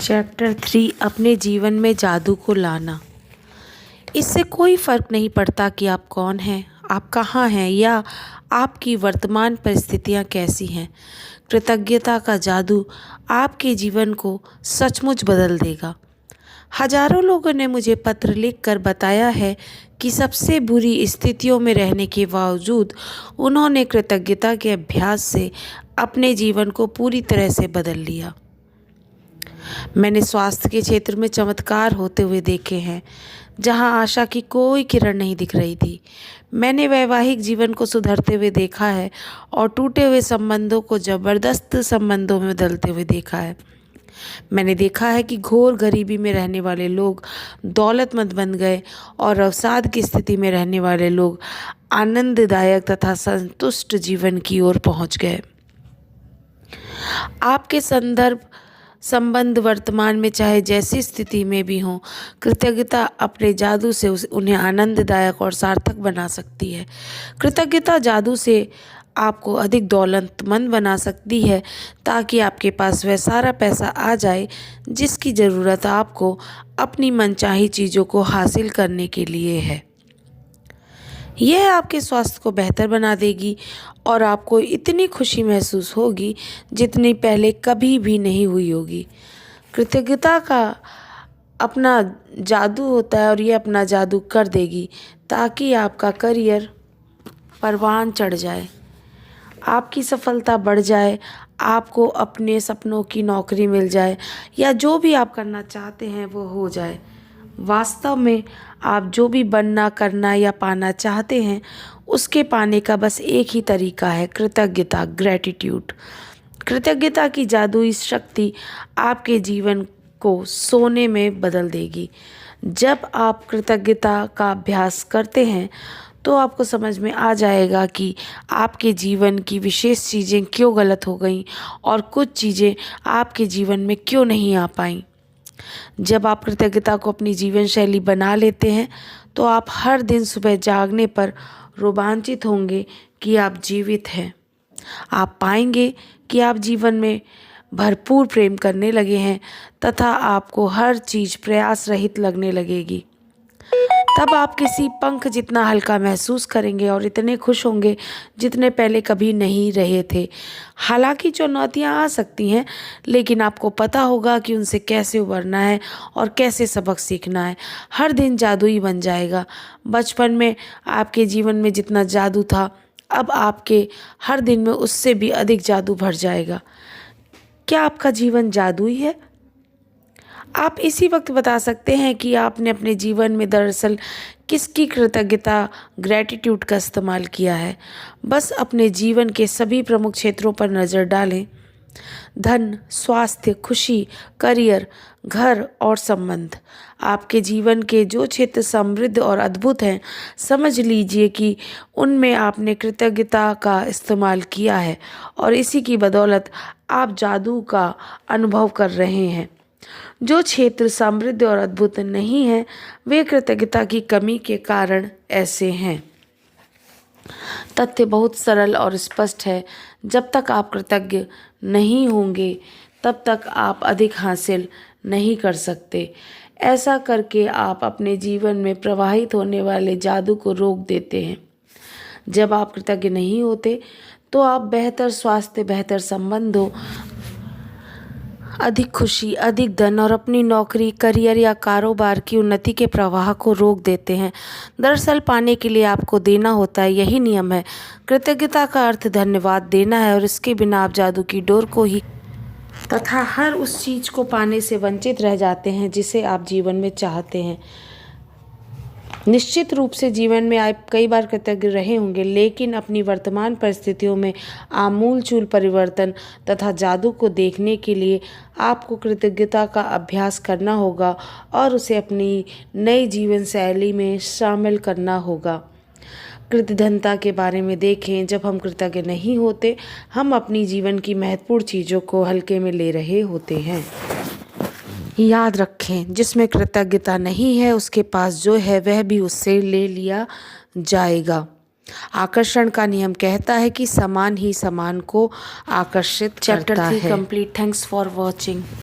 Chapter 3 अपने जीवन में जादू को लाना। इससे कोई फ़र्क नहीं पड़ता कि आप कौन हैं, आप कहाँ हैं या आपकी वर्तमान परिस्थितियाँ कैसी हैं। कृतज्ञता का जादू आपके जीवन को सचमुच बदल देगा। हजारों लोगों ने मुझे पत्र लिखकर बताया है कि सबसे बुरी स्थितियों में रहने के बावजूद उन्होंने कृतज्ञता के अभ्यास से अपने जीवन को पूरी तरह से बदल लिया। मैंने स्वास्थ्य के क्षेत्र में चमत्कार होते हुए देखे हैं, जहां आशा की कोई किरण नहीं दिख रही थी। मैंने वैवाहिक जीवन को सुधरते हुए देखा है और टूटे हुए संबंधों को ज़बरदस्त संबंधों में बदलते हुए देखा है। मैंने देखा है कि घोर गरीबी में रहने वाले लोग दौलतमंद बन गए और अवसाद की स्थिति में रहने वाले लोग आनंददायक तथा संतुष्ट जीवन की ओर पहुंच गए। आपके संबंध वर्तमान में चाहे जैसी स्थिति में भी हों, कृतज्ञता अपने जादू से उन्हें आनंददायक और सार्थक बना सकती है। कृतज्ञता जादू से आपको अधिक दौलतमंद बना सकती है, ताकि आपके पास वह सारा पैसा आ जाए जिसकी ज़रूरत आपको अपनी मनचाही चीज़ों को हासिल करने के लिए है। यह आपके स्वास्थ्य को बेहतर बना देगी और आपको इतनी खुशी महसूस होगी जितनी पहले कभी भी नहीं हुई होगी। कृतज्ञता का अपना जादू होता है और ये अपना जादू कर देगी ताकि आपका करियर परवान चढ़ जाए, आपकी सफलता बढ़ जाए, आपको अपने सपनों की नौकरी मिल जाए या जो भी आप करना चाहते हैं वो हो जाए। वास्तव में आप जो भी बनना, करना या पाना चाहते हैं उसके पाने का बस एक ही तरीका है, कृतज्ञता, ग्रैटिट्यूड। कृतज्ञता की जादुई शक्ति आपके जीवन को सोने में बदल देगी। जब आप कृतज्ञता का अभ्यास करते हैं तो आपको समझ में आ जाएगा कि आपके जीवन की विशेष चीज़ें क्यों गलत हो गईं और कुछ चीज़ें आपके जीवन में क्यों नहीं आ पाईं। जब आप कृतज्ञता को अपनी जीवन शैली बना लेते हैं तो आप हर दिन सुबह जागने पर रोमांचित होंगे कि आप जीवित हैं। आप पाएंगे कि आप जीवन में भरपूर प्रेम करने लगे हैं तथा आपको हर चीज़ प्रयास रहित लगने लगेगी। तब आप किसी पंख जितना हल्का महसूस करेंगे और इतने खुश होंगे जितने पहले कभी नहीं रहे थे। हालांकि चुनौतियां आ सकती हैं, लेकिन आपको पता होगा कि उनसे कैसे उबरना है और कैसे सबक सीखना है। हर दिन जादुई बन जाएगा। बचपन में आपके जीवन में जितना जादू था, अब आपके हर दिन में उससे भी अधिक जादू भर जाएगा। क्या आपका जीवन जादुई है? आप इसी वक्त बता सकते हैं कि आपने अपने जीवन में दरअसल किसकी कृतज्ञता, ग्रैटिट्यूड का इस्तेमाल किया है। बस अपने जीवन के सभी प्रमुख क्षेत्रों पर नज़र डालें। धन, स्वास्थ्य, खुशी, करियर, घर और संबंध। आपके जीवन के जो क्षेत्र समृद्ध और अद्भुत हैं, समझ लीजिए कि उनमें आपने कृतज्ञता का इस्तेमाल किया है और इसी की बदौलत आप जादू का अनुभव कर रहे हैं। जो क्षेत्र समृद्ध और अद्भुत नहीं है, वे कृतज्ञता की कमी के कारण ऐसे हैं। तथ्य बहुत सरल और स्पष्ट है। जब तक आप कृतज्ञ नहीं होंगे तब तक आप अधिक हासिल नहीं कर सकते। ऐसा करके आप अपने जीवन में प्रवाहित होने वाले जादू को रोक देते हैं। जब आप कृतज्ञ नहीं होते तो आप बेहतर स्वास्थ्य, बेहतर संबंधों, अधिक खुशी, अधिक धन और अपनी नौकरी, करियर या कारोबार की उन्नति के प्रवाह को रोक देते हैं। दरअसल पाने के लिए आपको देना होता है, यही नियम है। कृतज्ञता का अर्थ धन्यवाद देना है और इसके बिना आप जादू की डोर को ही तथा हर उस चीज़ को पाने से वंचित रह जाते हैं जिसे आप जीवन में चाहते हैं। निश्चित रूप से जीवन में आप कई बार कृतज्ञ रहे होंगे, लेकिन अपनी वर्तमान परिस्थितियों में आमूलचूल परिवर्तन तथा जादू को देखने के लिए आपको कृतज्ञता का अभ्यास करना होगा और उसे अपनी नई जीवन शैली में शामिल करना होगा। कृतज्ञता के बारे में देखें। जब हम कृतज्ञ नहीं होते, हम अपनी जीवन की महत्वपूर्ण चीज़ों को हल्के में ले रहे होते हैं। याद रखें, जिसमें कृतज्ञता नहीं है उसके पास जो है वह भी उससे ले लिया जाएगा। आकर्षण का नियम कहता है कि समान ही समान को आकर्षित करता है। Chapter 3 complete. Thanks for watching.